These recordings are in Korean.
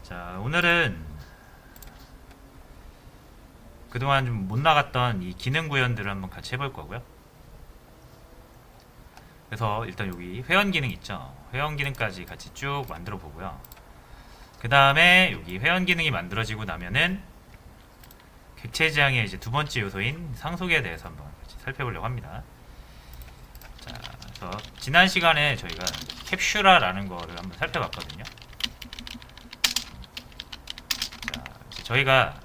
자, 오늘은 그동안 좀 못 나갔던 이 기능 구현들을 한번 같이 해볼 거고요. 그래서 일단 여기 회원 기능 있죠. 회원 기능까지 같이 쭉 만들어 보고요. 그 다음에 여기 회원 기능이 만들어지고 나면은 객체 지향의 이제 두 번째 요소인 상속에 대해서 한번 같이 살펴보려고 합니다. 자, 그래서 지난 시간에 저희가 캡슐화라는 거를 한번 살펴봤거든요. 자, 이제 저희가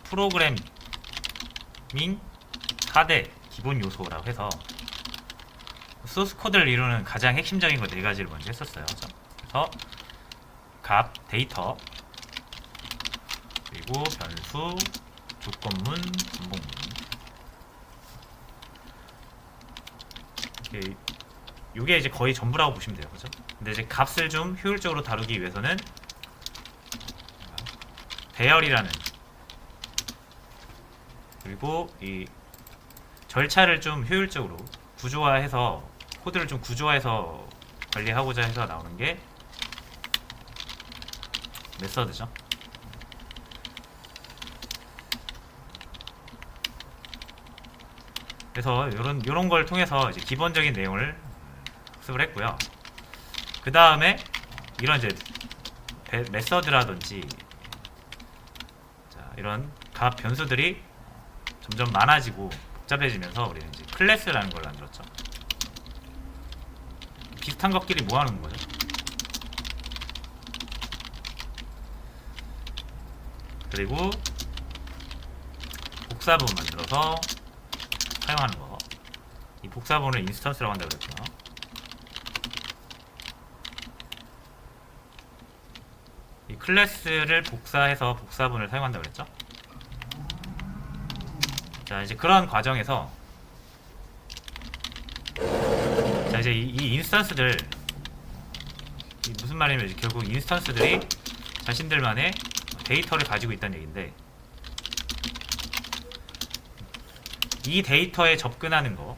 프로그래밍 4대 기본 요소라고 해서 소스 코드를 이루는 가장 핵심적인 거 4가지를 먼저 했었어요. 그래서 값, 데이터, 그리고 변수, 조건문, 분봉문. 요게 이제 거의 전부라고 보시면 돼요. 그죠? 근데 이제 값을 좀 효율적으로 다루기 위해서는 배열이라는, 그리고 이 절차를 좀 효율적으로 구조화해서, 코드를 좀 구조화해서 관리하고자 해서 나오는 게 메서드죠. 그래서 요런 걸 통해서 이제 기본적인 내용을 학습을 했고요. 그 다음에 이런 이제 메서드라든지 이런 값 변수들이 점점 많아지고 복잡해지면서 우리는 이제 클래스라는 걸 만들었죠. 비슷한 것끼리 모아놓은 거죠. 그리고 복사본 만들어서 사용하는 거. 이 복사본을 인스턴스라고 한다고 그랬고요. 이 클래스를 복사해서 복사본을 사용한다고 그랬죠. 자, 이제 그런 과정에서 자, 이제 이 인스턴스들, 무슨 말이냐면 이제 결국 인스턴스들이 자신들만의 데이터를 가지고 있다는 얘기인데, 이 데이터에 접근하는 거,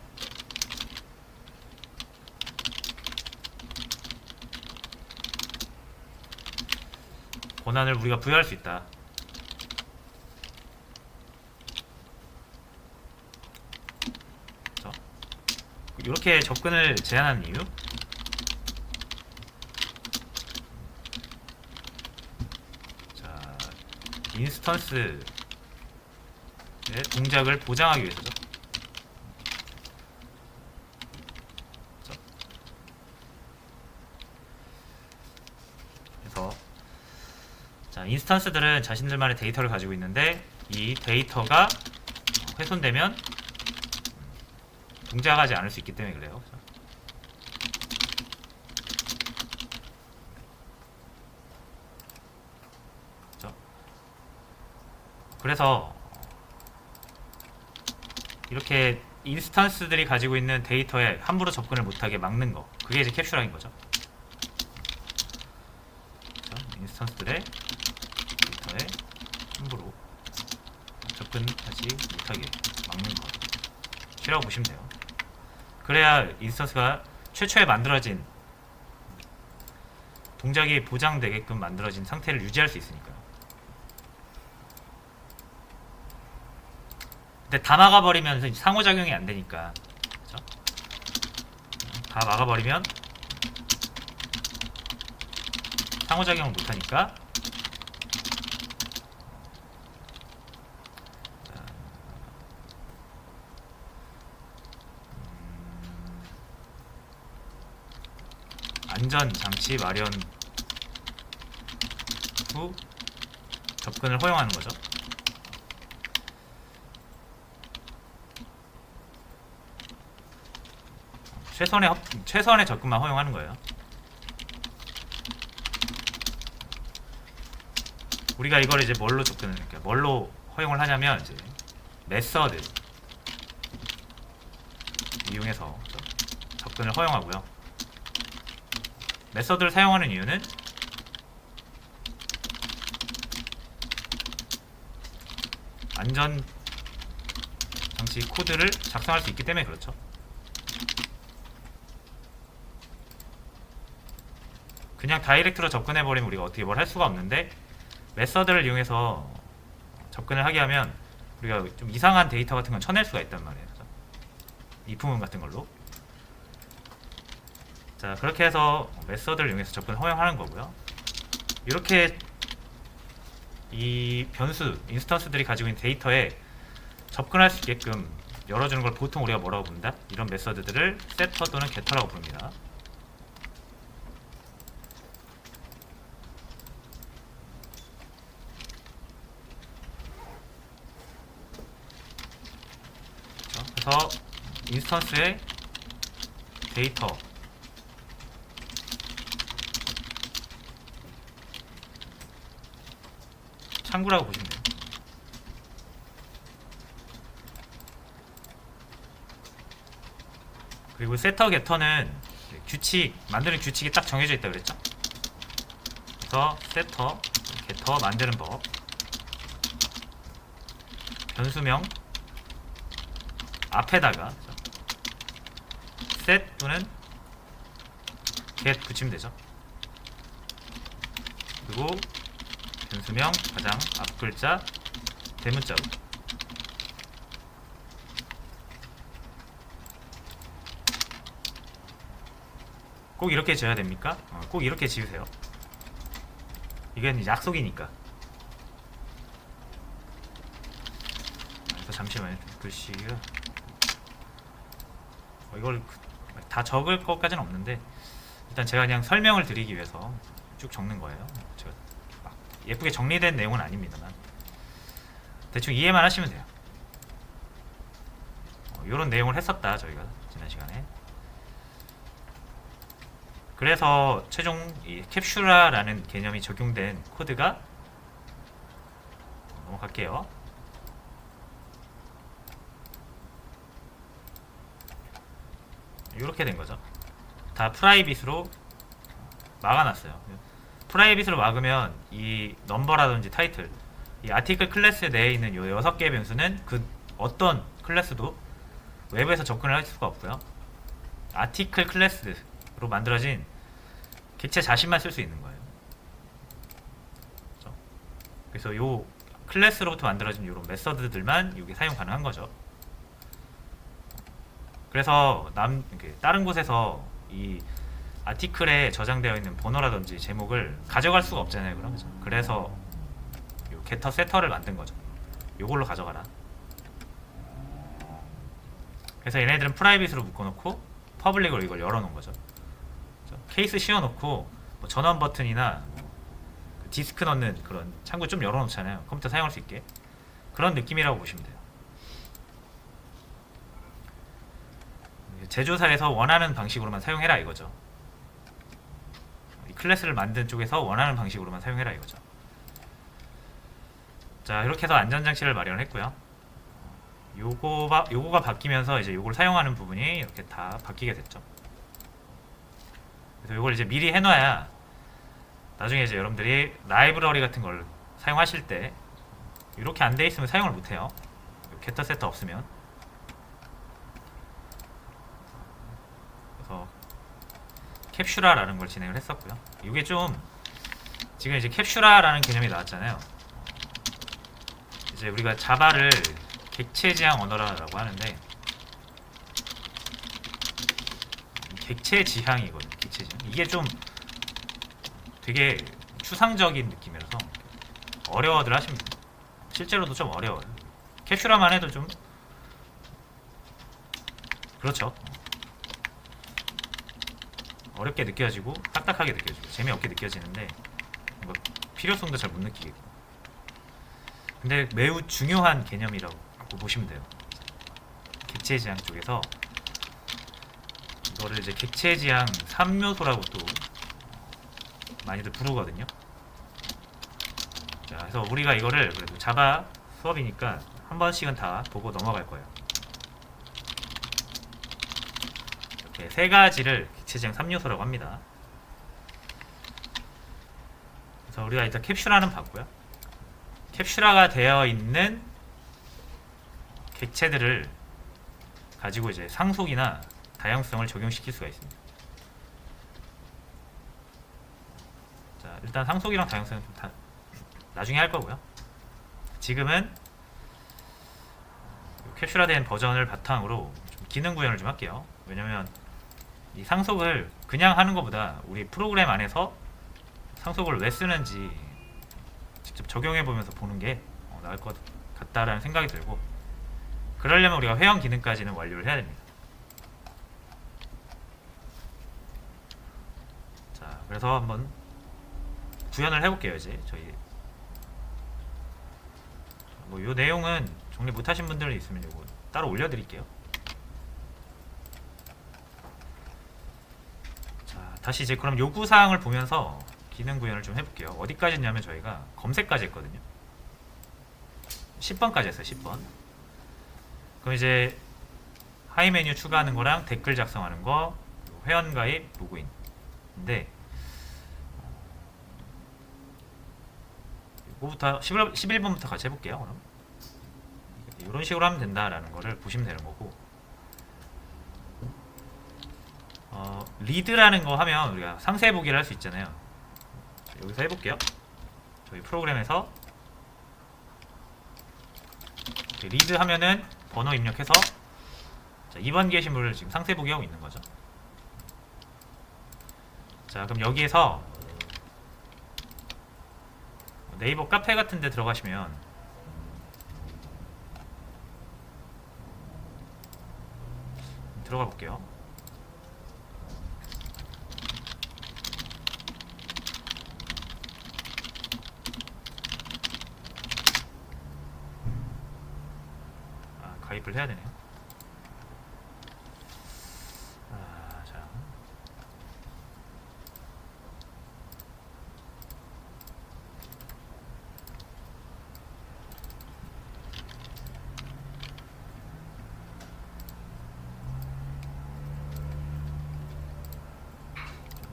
권한을 우리가 부여할 수 있다. 이렇게 접근을 제한하는 이유? 자, 인스턴스의 동작을 보장하기 위해서죠. 그래서 자, 인스턴스들은 자신들만의 데이터를 가지고 있는데 이 데이터가 훼손되면 동작하지 않을 수 있기 때문에 그래요. 그래서 이렇게 인스턴스들이 가지고 있는 데이터에 함부로 접근을 못하게 막는 거, 그게 이제 캡슐화인 거죠. 인스턴스들의 데이터에 함부로 접근하지 못하게 막는 것이라고 보시면 돼요. 그래야 인스턴스가 최초에 만들어진 동작이 보장되게끔 만들어진 상태를 유지할 수 있으니까요. 근데 다 막아버리면 상호작용이 안 되니까, 그렇죠? 다 막아버리면 상호작용을 못하니까 안전장치 마련 후 접근을 허용하는 거죠. 최선의 접근만 허용하는 거예요. 우리가 이걸 이제 뭘로 허용을 하냐면 이제 메서드 이용해서 접근을 허용하고요. 메서드를 사용하는 이유는 안전 장치 코드를 작성할 수 있기 때문에 그렇죠. 그냥 다이렉트로 접근해버리면 우리가 어떻게 뭘 할 수가 없는데, 메서드를 이용해서 접근을 하게 하면 우리가 좀 이상한 데이터 같은 건 쳐낼 수가 있단 말이에요. 이품음 같은 걸로. 자, 그렇게 해서 메서드를 이용해서 접근을 허용하는 거고요. 이렇게 이 변수, 인스턴스들이 가지고 있는 데이터에 접근할 수 있게끔 열어주는 걸 보통 우리가 뭐라고 부른다? 이런 메서드들을 세터 또는 게터라고 부릅니다. 그래서 인스턴스의 데이터 창구라고 보시면 돼요. 그리고 세터 게터는 규칙, 만드는 규칙이 딱 정해져 있다고 그랬죠. 그래서 세터 게터 만드는 법, 변수명 앞에다가 set 또는 get 붙이면 되죠. 그리고 변수명 가장 앞 글자 대문자로. 꼭 이렇게 지어야 됩니까? 꼭 이렇게 지으세요. 이건 약속이니까. 그래서 잠시만요. 글씨가 이걸 다 적을 것까지는 없는데, 일단 제가 그냥 설명을 드리기 위해서 쭉 적는 거예요. 제가 막 예쁘게 정리된 내용은 아닙니다만 대충 이해만 하시면 돼요. 이런 내용을 했었다 저희가 지난 시간에. 그래서 최종 이 캡슐라라는 개념이 적용된 코드가, 넘어갈게요. 이렇게 된 거죠. 다 프라이빗으로 막아놨어요. 프라이빗으로 막으면 이 넘버라든지 타이틀, 이 아티클 클래스 내에 있는 이 6개의 변수는 그 어떤 클래스도 웹에서 접근을 할 수가 없고요. 아티클 클래스로 만들어진 객체 자신만 쓸 수 있는 거예요. 그렇죠? 그래서 요 클래스로부터 만들어진 이런 메서드들만 이게 사용 가능한 거죠. 그래서 다른 곳에서 이 아티클에 저장되어 있는 번호라든지 제목을 가져갈 수가 없잖아요. 그러면서 그래서 요 게터 세터를 만든 거죠. 요걸로 가져가라. 그래서 얘네들은 프라이빗으로 묶어놓고 퍼블릭으로 이걸 열어놓은 거죠. 케이스 씌워놓고 뭐 전원 버튼이나 디스크 넣는 그런 창구 좀 열어놓잖아요. 컴퓨터 사용할 수 있게. 그런 느낌이라고 보시면 돼요. 제조사에서 원하는 방식으로만 사용해라 이거죠. 이 클래스를 만든 쪽에서 원하는 방식으로만 사용해라 이거죠. 자, 이렇게 해서 안전장치를 마련했고요. 요거가 바뀌면서 이제 요걸 사용하는 부분이 이렇게 다 바뀌게 됐죠. 그래서 요걸 이제 미리 해놔야 나중에 이제 여러분들이 라이브러리 같은 걸 사용하실 때 이렇게 안 돼 있으면 사용을 못해요. 게터 세터 없으면. 그래서 캡슐라라는 걸 진행을 했었고요. 이게 좀 지금 이제 캡슐라라는 개념이 나왔잖아요. 이제 우리가 자바를 객체 지향 언어라고 하는데, 객체 지향이거든요. 객체 지향. 이게 좀 되게 추상적인 느낌이라서 어려워들 하시면 돼요. 실제로도 좀 어려워요. 캡슐라만 해도 좀 그렇죠. 어렵게 느껴지고 딱딱하게 느껴지고 재미없게 느껴지는데 뭔가 필요성도 잘 못 느끼겠고, 근데 매우 중요한 개념이라고 보시면 돼요. 객체 지향 쪽에서 이거를 이제 객체 지향 3요소라고 또 많이들 부르거든요. 자, 그래서 우리가 이거를 그래도 자바 수업이니까 한 번씩은 다 보고 넘어갈 거예요. 이렇게 세 가지를 객체 지향 3요소라고 합니다. 그래서 우리가 일단 캡슐라는 봤고요. 캡슐화가 되어 있는 객체들을 가지고 이제 상속이나 다양성을 적용시킬 수가 있습니다. 일단 상속이랑 다양성은 좀 다 나중에 할 거고요. 지금은 캡슐화된 버전을 바탕으로 좀 기능 구현을 좀 할게요. 왜냐면 이 상속을 그냥 하는 것보다 우리 프로그램 안에서 상속을 왜 쓰는지 직접 적용해 보면서 보는 게 나을 것 같다라는 생각이 들고, 그러려면 우리가 회원 기능까지는 완료를 해야 됩니다. 자, 그래서 한번 구현을 해볼게요. 이제 저희 뭐 이 내용은 정리 못하신 분들이 있으면 이거 따로 올려드릴게요. 자, 다시 이제 그럼 요구사항을 보면서 기능 구현을 좀 해볼게요. 어디까지 했냐면 저희가 검색까지 했거든요. 10번까지 했어요. 10번. 그럼 이제 하이 메뉴 추가하는 거랑 댓글 작성하는 거, 회원 가입, 로그인인데 이거부터 11번부터 같이 해볼게요. 그럼 이런 식으로 하면 된다라는 거를 보시면 되는 거고, 리드라는 거 하면 우리가 상세 보기를 할 수 있잖아요. 여기서 해볼게요. 저희 프로그램에서 리드 하면은 번호 입력해서, 자, 2번 게시물을 지금 상세 보기 하고 있는 거죠. 자, 그럼 여기에서 네이버 카페 같은 데 들어가시면 들어가 볼게요. 가입을 해야 되네요. 자.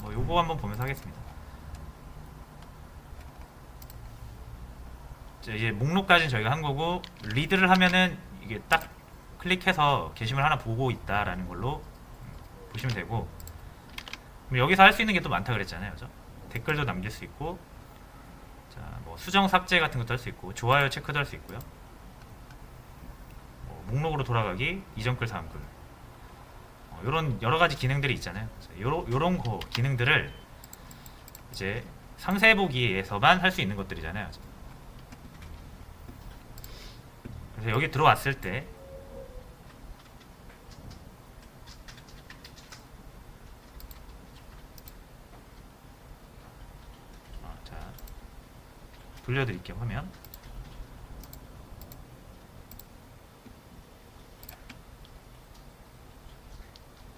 뭐 요거 한번 보면서 하겠습니다. 자, 이제 목록까지는 저희가 한 거고, 리드를 하면은 이게 딱 클릭해서 게시물 하나 보고 있다라는 걸로 보시면 되고, 그럼 여기서 할 수 있는 게 또 많다 그랬잖아요. 그죠? 댓글도 남길 수 있고, 자, 뭐 수정 삭제 같은 것도 할 수 있고, 좋아요 체크도 할 수 있고요. 목록으로 돌아가기, 이전 글 다음 글, 이런 여러 가지 기능들이 있잖아요. 요런 거 기능들을 이제 상세 보기에서만 할 수 있는 것들이잖아요. 그래서 여기 들어왔을 때 자, 돌려드릴게요. 화면.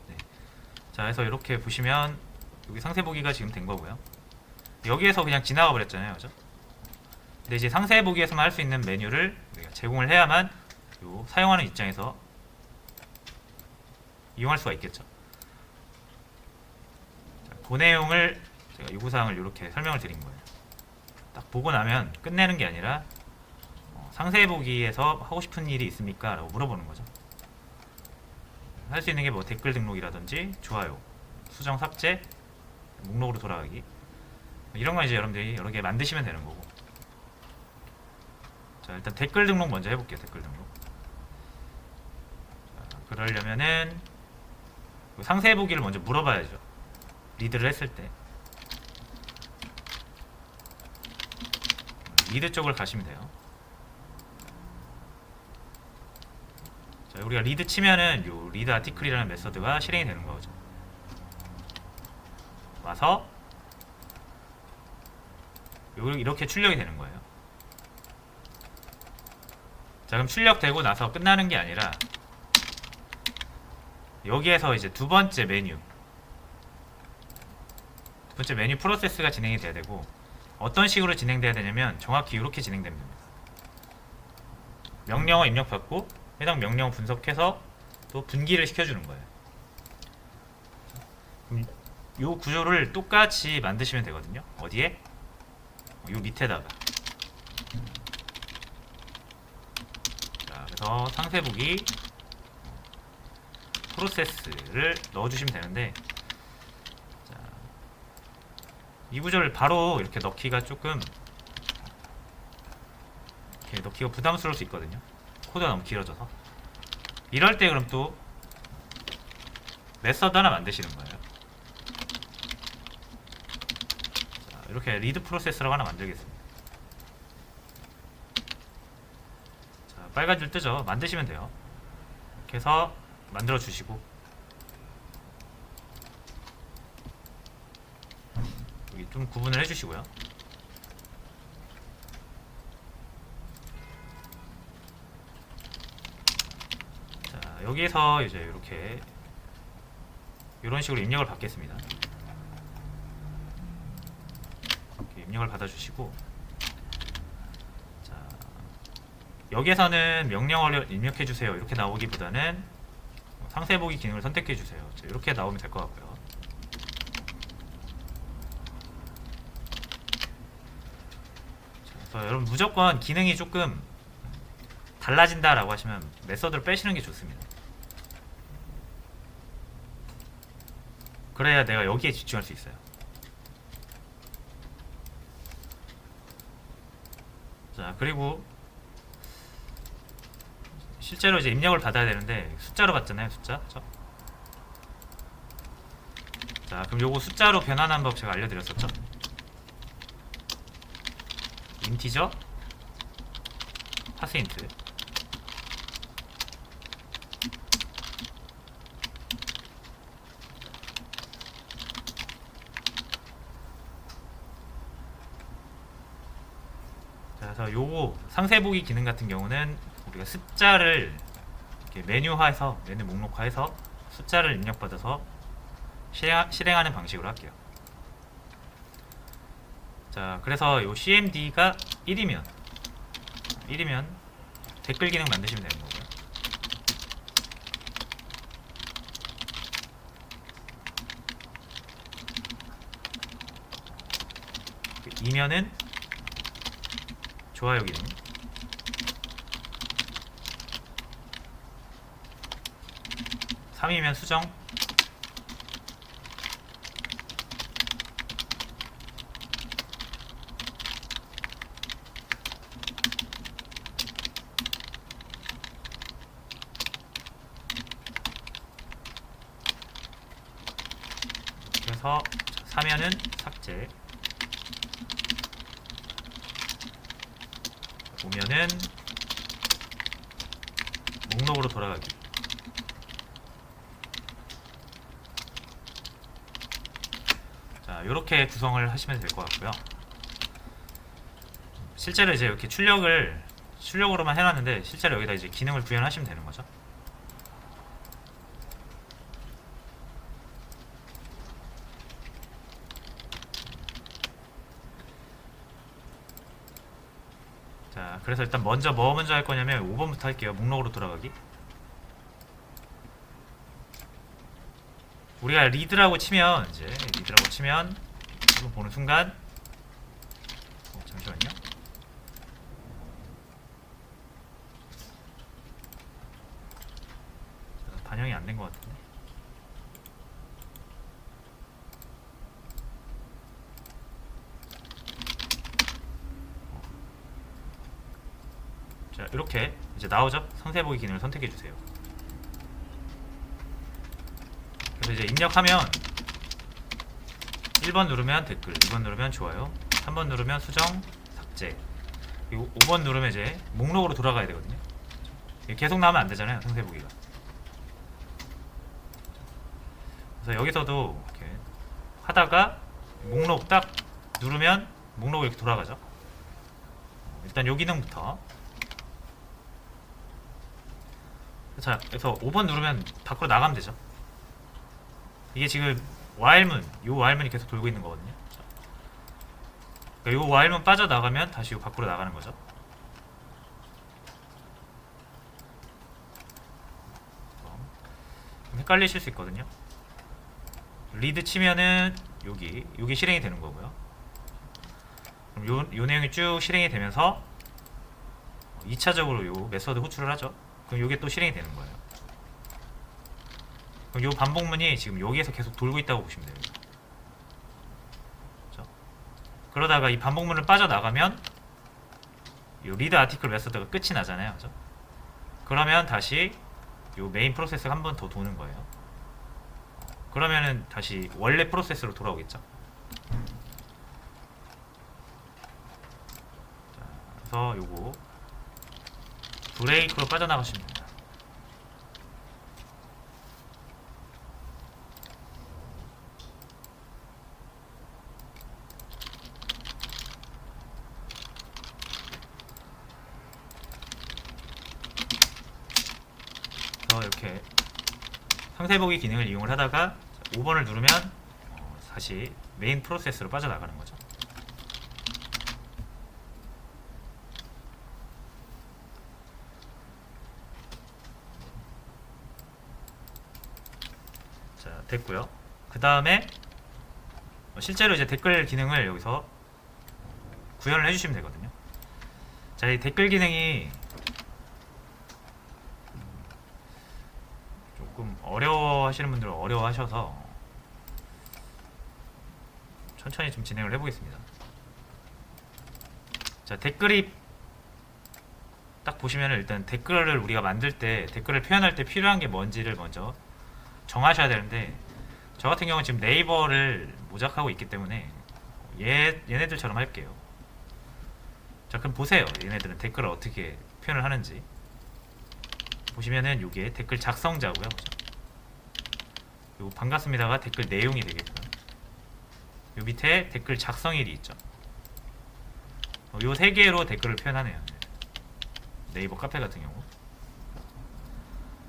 네. 자, 그래서 이렇게 보시면 여기 상세 보기가 지금 된 거고요. 여기에서 그냥 지나가 버렸잖아요. 그죠? 근데 이제 상세 보기에서만 할 수 있는 메뉴를 우리가 제공을 해야만 요 사용하는 입장에서 이용할 수가 있겠죠. 자, 그 내용을 제가 요구사항을 이렇게 설명을 드린 거예요. 딱 보고 나면 끝내는 게 아니라 상세 보기에서 하고 싶은 일이 있습니까? 라고 물어보는 거죠. 할 수 있는 게 뭐 댓글 등록이라든지 좋아요, 수정 삭제, 목록으로 돌아가기, 이런 거 이제 여러분들이 여러 개 만드시면 되는 거고. 자, 일단 댓글 등록 먼저 해볼게요. 댓글 등록. 자, 그러려면은 상세 보기를 먼저 물어봐야죠. 리드를 했을 때 리드 쪽을 가시면 돼요. 자, 우리가 리드 치면은 요 리드 아티클이라는 메서드가 실행이 되는 거죠. 와서 이렇게 출력이 되는 거예요. 자, 그럼 출력되고 나서 끝나는 게 아니라 여기에서 이제 두 번째 메뉴 프로세스가 진행이 돼야 되고, 어떤 식으로 진행돼야 되냐면 정확히 이렇게 진행됩니다. 명령어 입력받고 해당 명령어 분석해서 또 분기를 시켜주는 거예요. 그럼 이 구조를 똑같이 만드시면 되거든요. 어디에? 이 밑에다가. 자, 그래서 상세 보기 프로세스를 넣어주시면 되는데, 자, 이 구조를 바로 이렇게 넣기가 조금 이렇게 넣기가 부담스러울 수 있거든요. 코드가 너무 길어져서. 이럴 때 그럼 또 메서드 하나 만드시는 거예요. 자, 이렇게 리드 프로세스라고 하나 만들겠습니다. 자, 빨간 줄 뜨죠. 만드시면 돼요. 이렇게 해서 만들어 주시고, 여기 좀 구분을 해 주시고요. 자, 여기에서 이제 이렇게 이런 식으로 입력을 받겠습니다. 이렇게 입력을 받아주시고, 자, 여기에서는 명령어를 입력해주세요 이렇게 나오기보다는 상세 보기 기능을 선택해주세요. 자, 이렇게 나오면 될 것 같고요. 자, 그래서 여러분 무조건 기능이 조금 달라진다라고 하시면 메서드를 빼시는 게 좋습니다. 그래야 내가 여기에 집중할 수 있어요. 자, 그리고 실제로 이제 입력을 받아야 되는데 숫자로 받잖아요. 숫자. 그쵸? 자, 그럼 요거 숫자로 변환하는 법 제가 알려드렸었죠. 인티저 파스인트. 그래서 요거 상세 보기 기능 같은 경우는 우리가 숫자를 이렇게 메뉴화해서 메뉴 목록화해서 숫자를 입력받아서 실행하는 방식으로 할게요. 자, 그래서 요 CMD가 1이면 댓글 기능 만드시면 되는 거고요. 2면은 좋아요 기능. 3이면 수정. 그래서 4면은 삭제. 5면은 목록으로 돌아가기. 자, 요렇게 구성을 하시면 될 것 같고요. 실제로 이제 이렇게 출력으로만 해놨는데 실제로 여기다 이제 기능을 구현하시면 되는 거죠. 자, 그래서 일단 뭐 먼저 할 거냐면 5번부터 할게요. 목록으로 돌아가기. 우리가 리드라고 치면 이거 보는 순간 잠시만요. 자, 반영이 안 된 것 같은데. 자, 이렇게 이제 나오죠? 상세 보기 기능을 선택해 주세요. 그래서 이제 입력하면 1번 누르면 댓글, 2번 누르면 좋아요, 3번 누르면 수정, 삭제, 그리고 5번 누르면 이제 목록으로 돌아가야 되거든요. 계속 나오면 안 되잖아요, 상세 보기가. 그래서 여기서도 이렇게 하다가 목록 딱 누르면 목록이 이렇게 돌아가죠. 일단 요 기능부터. 자, 그래서 5번 누르면 밖으로 나가면 되죠. 이게 지금 요 while문이 계속 돌고 있는 거거든요. 그러니까 요 while문 빠져나가면 다시 요 밖으로 나가는 거죠. 헷갈리실 수 있거든요. 리드 치면은 여기 실행이 되는 거고요. 그럼 요 내용이 쭉 실행이 되면서 2차적으로 요 메서드 호출을 하죠. 그럼 요게 또 실행이 되는 거예요. 그럼 요 반복문이 지금 여기에서 계속 돌고 있다고 보시면 돼요. 그렇죠? 그러다가 이 반복문을 빠져나가면 이 리드 아티클 메서드가 끝이 나잖아요. 그죠? 그러면 다시 이 메인 프로세스가 한 번 더 도는 거예요. 그러면은 다시 원래 프로세스로 돌아오겠죠. 자, 그래서 요거 브레이크로 빠져나가시면 됩니다. 이렇게 상세보기 기능을 이용을 하다가 5번을 누르면 다시 메인 프로세스로 빠져나가는 거죠. 자, 됐고요. 그 다음에 실제로 이제 댓글 기능을 여기서 구현을 해주시면 되거든요. 자, 이 댓글 기능이 조금 어려워하시는 분들은 어려워하셔서 천천히 좀 진행을 해보겠습니다. 자, 댓글이 딱 보시면 일단 댓글을 우리가 만들 때, 댓글을 표현할 때 필요한 게 뭔지를 먼저 정하셔야 되는데, 저 같은 경우는 지금 네이버를 모작하고 있기 때문에 얘네들처럼 할게요. 자, 그럼 보세요. 얘네들은 댓글을 어떻게 표현을 하는지. 보시면은 요게 댓글 작성자고요. 요 반갑습니다가 댓글 내용이 되겠고요. 요 밑에 댓글 작성일이 있죠. 요 세 개로 댓글을 표현하네요. 네이버 카페 같은 경우.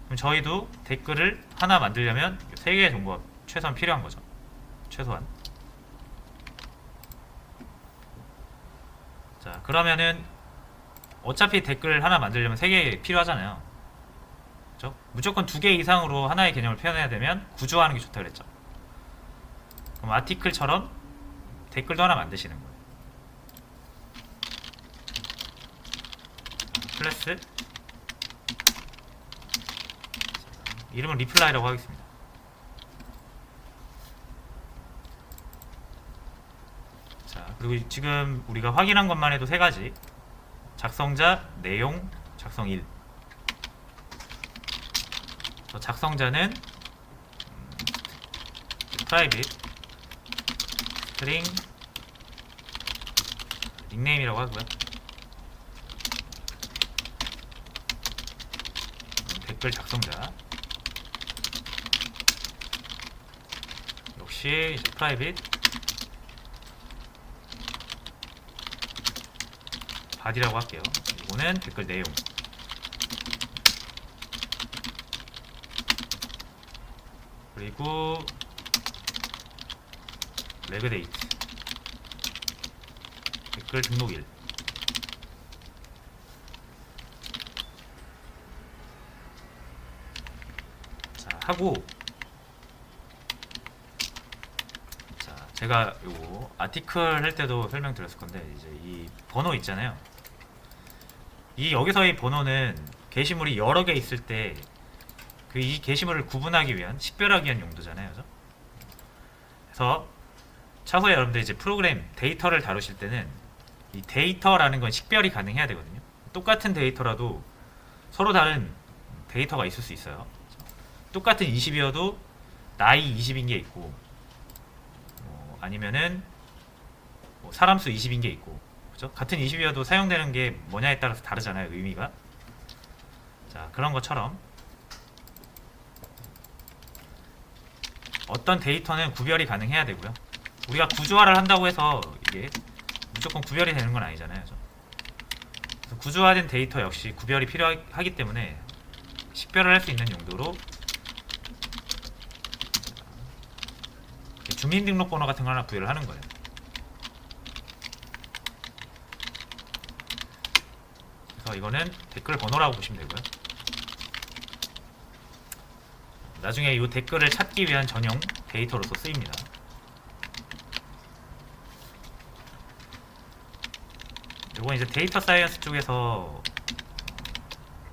그럼 저희도 댓글을 하나 만들려면 세 개의 정보가 최소한 필요한 거죠. 최소한. 자, 그러면은 어차피 댓글 하나 만들려면 세 개 필요하잖아요. 그렇죠? 무조건 2개 이상으로 하나의 개념을 표현해야 되면 구조화하는 게 좋다 그랬죠. 그럼 아티클처럼 댓글도 하나 만드시는 거예요. 클래스 이름은 리플라이라고 하겠습니다. 자, 그리고 지금 우리가 확인한 것만 해도 세 가지. 작성자, 내용, 작성일. 작성자는 private string 닉네임이라고 하고요. 댓글 작성자 역시 이제 private body라고 할게요. 이거는 댓글 내용. 그리고 레그데이트 댓글 등록일. 자, 하고 자, 제가 요거 아티클 할 때도 설명드렸을 건데 이제 이 번호 있잖아요. 이 여기서의 번호는 게시물이 여러 개 있을 때 그 이 게시물을 구분하기 위한 식별하기 위한 용도잖아요. 그죠? 그래서 차후에 여러분들 이제 프로그램 데이터를 다루실 때는 이 데이터라는 건 식별이 가능해야 되거든요. 똑같은 데이터라도 서로 다른 데이터가 있을 수 있어요. 똑같은 20이어도 나이 20인 게 있고 아니면은 사람 수 20인 게 있고, 그죠? 같은 20이어도 사용되는 게 뭐냐에 따라서 다르잖아요, 의미가. 자, 그런 것처럼 어떤 데이터는 구별이 가능해야 되고요. 우리가 구조화를 한다고 해서 이게 무조건 구별이 되는 건 아니잖아요. 그래서 구조화된 데이터 역시 구별이 필요하기 때문에 식별을 할 수 있는 용도로 주민등록번호 같은 거 하나 부여를 하는 거예요. 그래서 이거는 댓글 번호라고 보시면 되고요. 나중에 이 댓글을 찾기 위한 전용 데이터로서 쓰입니다. 이건 이제 데이터 사이언스 쪽에서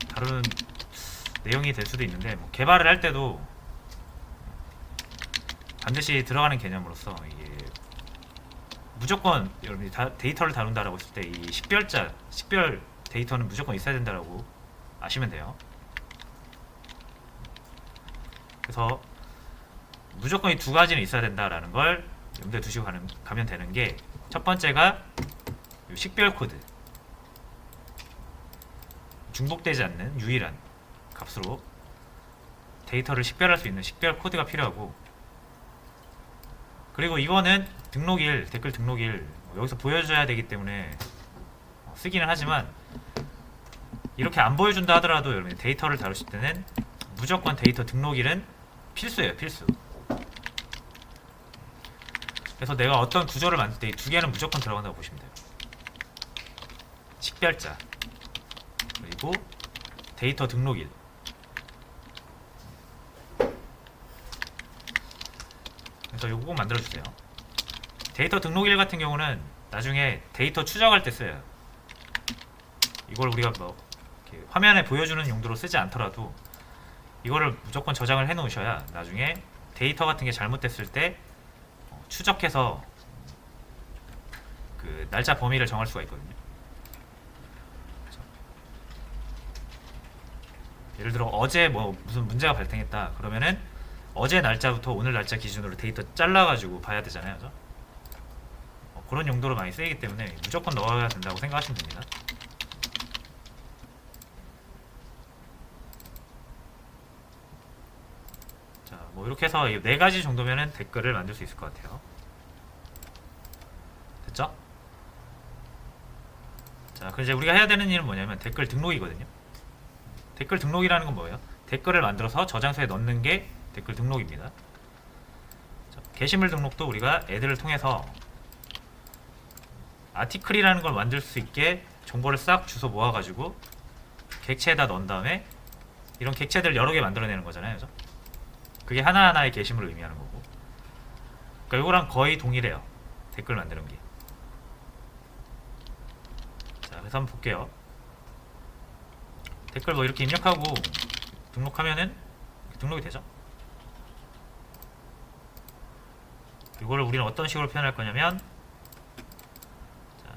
다루는 내용이 될 수도 있는데, 뭐 개발을 할 때도 반드시 들어가는 개념으로서 이게 무조건 여러분이 데이터를 다룬다라고 했을 때 이 식별 데이터는 무조건 있어야 된다라고 아시면 돼요. 그래서 무조건 이 두 가지는 있어야 된다라는 걸 염두에 두시고 가면 되는 게, 첫 번째가 식별 코드, 중복되지 않는 유일한 값으로 데이터를 식별할 수 있는 식별 코드가 필요하고, 그리고 이거는 등록일, 댓글 등록일 여기서 보여줘야 되기 때문에 쓰기는 하지만, 이렇게 안 보여준다 하더라도 여러분이 데이터를 다루실 때는 무조건 데이터 등록일은 필수예요. 필수. 그래서 내가 어떤 구조를 만들 때 이 두 개는 무조건 들어간다고 보시면 돼요. 식별자 그리고 데이터 등록일. 그래서 요거 꼭 만들어주세요. 데이터 등록일 같은 경우는 나중에 데이터 추적할 때 써요. 이걸 우리가 뭐 이렇게 화면에 보여주는 용도로 쓰지 않더라도 이거를 무조건 저장을 해 놓으셔야 나중에 데이터 같은 게 잘못됐을 때 추적해서 그 날짜 범위를 정할 수가 있거든요. 예를 들어 어제 뭐 무슨 문제가 발생했다 그러면은 어제 날짜부터 오늘 날짜 기준으로 데이터 잘라가지고 봐야 되잖아요. 그죠? 그런 용도로 많이 쓰이기 때문에 무조건 넣어야 된다고 생각하시면 됩니다. 자, 뭐 이렇게 해서 이 네 가지 정도면은 댓글을 만들 수 있을 것 같아요. 됐죠? 자, 그럼 이제 우리가 해야 되는 일은 뭐냐면 댓글 등록이거든요. 댓글 등록이라는 건 뭐예요? 댓글을 만들어서 저장소에 넣는 게 댓글 등록입니다. 자, 게시물 등록도 우리가 애들을 통해서 아티클이라는 걸 만들 수 있게 정보를 싹 주워 모아가지고 객체에다 넣은 다음에 이런 객체들 여러 개 만들어내는 거잖아요. 그죠? 그게 하나하나의 게시물을 의미하는 거고, 그러니까 이거랑 거의 동일해요. 댓글 만드는 게. 자, 그래서 한번 볼게요. 댓글 뭐 이렇게 입력하고 등록하면은 등록이 되죠. 이거를 우리는 어떤 식으로 표현할 거냐면, 자,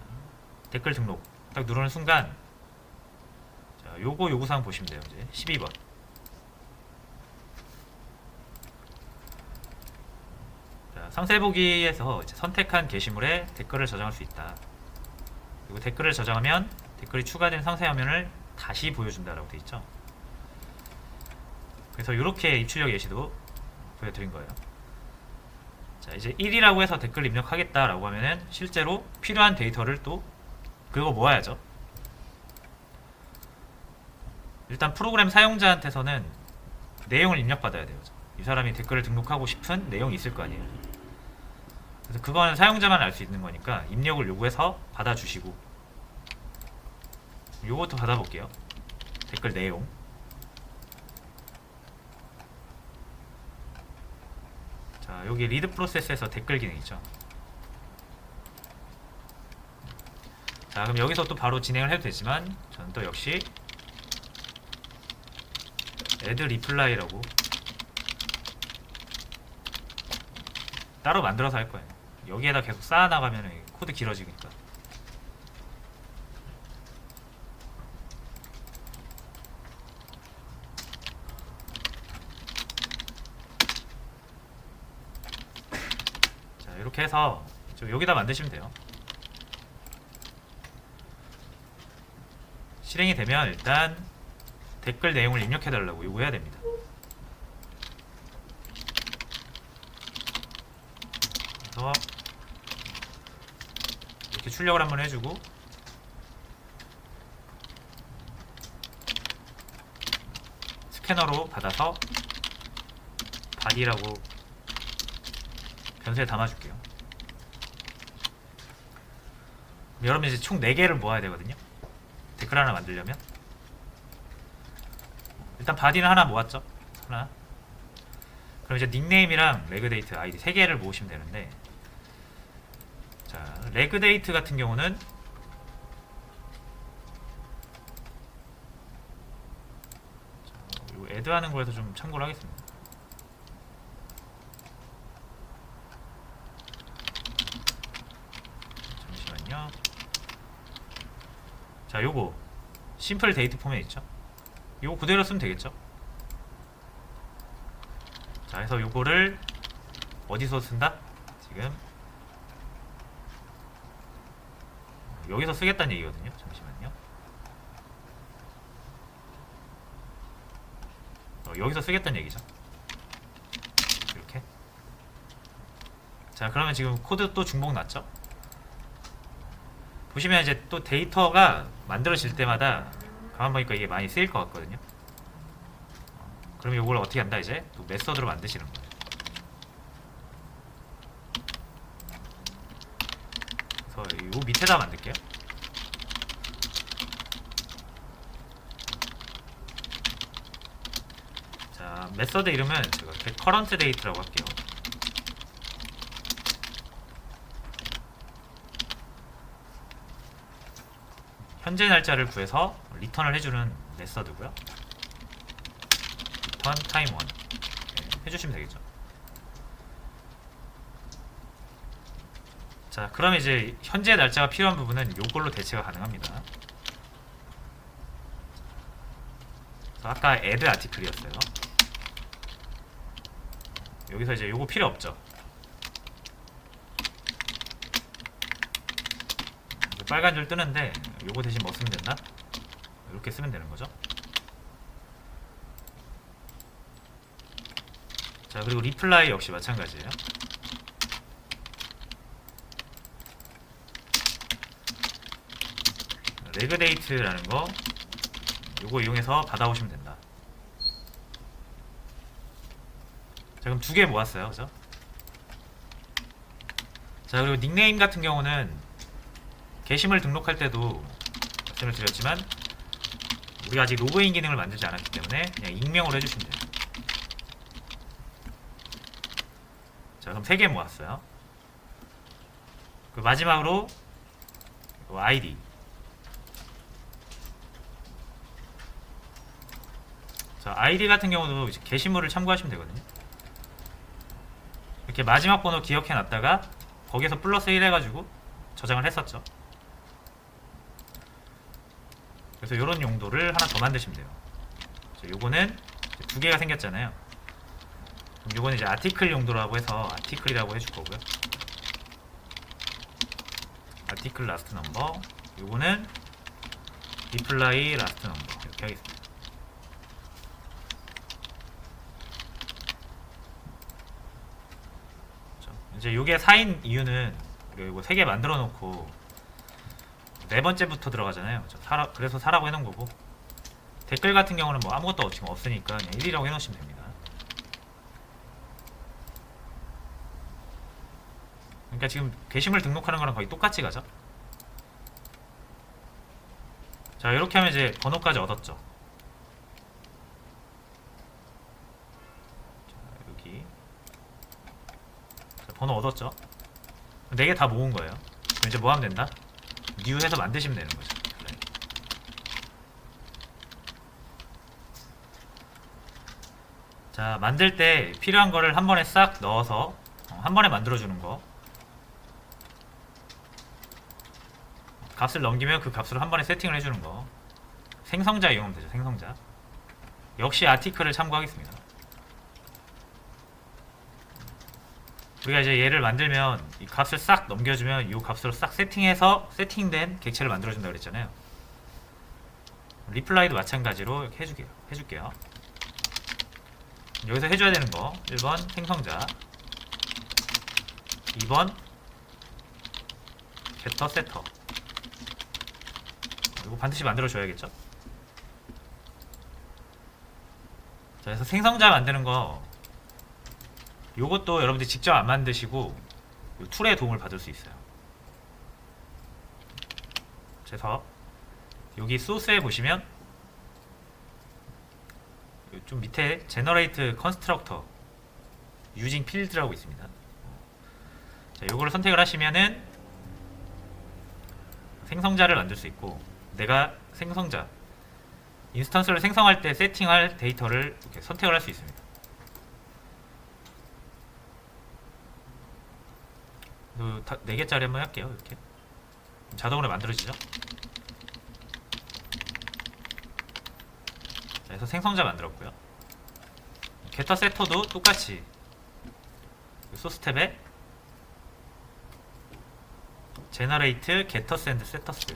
댓글 등록 딱 누르는 순간, 자, 요거 요구사항 보시면 돼요. 이제 12번. 자, 상세 보기에서 이제 선택한 게시물에 댓글을 저장할 수 있다. 그리고 댓글을 저장하면 댓글이 추가된 상세 화면을 다시 보여준다라고 되어 있죠. 그래서 이렇게 입출력 예시도 보여드린 거예요. 자, 이제 1이라고 해서 댓글 입력하겠다라고 하면은 실제로 필요한 데이터를 또 그거 모아야죠. 일단 프로그램 사용자한테서는 내용을 입력받아야 돼요. 이 사람이 댓글을 등록하고 싶은 내용이 있을 거 아니에요. 그래서 그거는 사용자만 알 수 있는 거니까 입력을 요구해서 받아주시고, 요것도 받아볼게요. 댓글 내용. 자, 여기 리드 프로세스에서 댓글 기능 있죠. 자, 그럼 여기서 또 바로 진행을 해도 되지만 저는 또 역시 add reply라고 따로 만들어서 할 거예요. 여기에다 계속 쌓아나가면 코드 길어지니까. 자, 이렇게 해서 여기다 만드시면 돼요. 실행이 되면 일단 댓글 내용을 입력해달라고 요구해야 됩니다. 그래서 이렇게 출력을 한번 해주고, 스캐너로 받아서 body라고 변수에 담아줄게요. 여러분 이제 총 4개를 모아야 되거든요. 댓글 하나 만들려면 일단 body는 하나 모았죠. 하나. 그럼 이제 닉네임이랑 레그데이트 아이디 3개를 모으시면 되는데, 자, 레그데이트 같은 경우는 이거 애드하는 거에서 좀 참고를 하겠습니다. 자, 요거 심플 데이트 포맷 있죠? 요거 그대로 쓰면 되겠죠? 자, 해서 요거를 어디서 쓴다? 지금 여기서 쓰겠다는 얘기거든요. 잠시만요. 여기서 쓰겠다는 얘기죠. 이렇게. 자, 그러면 지금 코드 또 중복 났죠? 보시면 이제 또 데이터가 만들어질 때마다 가만 보니까 이게 많이 쓰일 것 같거든요. 그럼 이걸 어떻게 한다? 이제 또 메서드로 만드시는 거예요. 그래서 이 밑에다 만들게요. 자, 메서드 이름은 제가 current date라고 할게요. 현재 날짜를 구해서 리턴을 해주는 메서드고요. return time 1 해주시면 되겠죠. 자, 그럼 이제 현재 날짜가 필요한 부분은 요걸로 대체가 가능합니다. 아까 add article이었어요. 여기서 이제 요거 필요 없죠. 빨간 줄 뜨는데 요거 대신 뭐 쓰면 된다? 이렇게 쓰면 되는 거죠. 자, 그리고 reply 역시 마찬가지예요. regdate라는 거 요거 이용해서 받아오시면 된다. 자, 그럼 두 개 모았어요. 그죠? 자, 그리고 닉네임 같은 경우는 게시물 등록할 때도 말씀을 드렸지만 우리가 아직 로그인 기능을 만들지 않았기 때문에 그냥 익명으로 해주시면 돼요. 자, 그럼 3개 모았어요. 그 마지막으로 아이디. 자, 아이디 같은 경우도 이제 게시물을 참고하시면 되거든요. 이렇게 마지막 번호 기억해 놨다가 거기에서 플러스 1 해가지고 저장을 했었죠. 그래서 이런 용도를 하나 더 만드시면 돼요. 자, 요거는 두 개가 생겼잖아요. 그럼 요거는 이제 아티클 용도라고 해서 아티클이라고 해줄 거고요. 아티클 라스트 넘버. 요거는 리플라이 라스트 넘버 이렇게 하겠습니다. 이제 요게 4인 이유는 우리가 이거 3개 만들어 놓고 네 번째부터 들어가잖아요. 그래서 4라고 해놓은 거고, 댓글 같은 경우는 뭐 아무것도 지금 없으니까 그냥 1이라고 해놓으시면 됩니다. 그러니까 지금 게시물 등록하는 거랑 거의 똑같이 가죠. 자, 이렇게 하면 이제 번호까지 얻었죠. 자, 여기 자, 번호 얻었죠. 4개 다 모은 거예요. 그럼 이제 뭐 하면 된다? new 해서 만드시면 되는 거죠. 자, 만들 때 필요한 거를 한 번에 싹 넣어서 한 번에 만들어주는 거. 값을 넘기면 그 값으로 한 번에 세팅을 해주는 거. 생성자 이용하면 되죠. 생성자. 역시 아티클을 참고하겠습니다. 우리가 이제 얘를 만들면 이 값을 싹 넘겨주면 이 값으로 싹 세팅해서 세팅된 객체를 만들어준다 그랬잖아요. 리플라이도 마찬가지로 이렇게 해줄게요. 여기서 해줘야 되는 거 1번 생성자, 2번 getter setter. 이거 반드시 만들어줘야겠죠. 자, 그래서 생성자 만드는 거 요것도 여러분들이 직접 안 만드시고 툴의 도움을 받을 수 있어요. 그래서 여기 소스에 보시면 좀 밑에 generate constructor using field라고 있습니다. 자, 요거를 선택을 하시면은 생성자를 만들 수 있고, 내가 생성자 인스턴스를 생성할 때 세팅할 데이터를 이렇게 선택을 할 수 있습니다. 4개짜리 한번 할게요. 이렇게 자동으로 만들어지죠. 그래서 생성자 만들었고요. 게터 세터도 똑같이 소스 탭에 제너레이트 게터 샌드 세터스,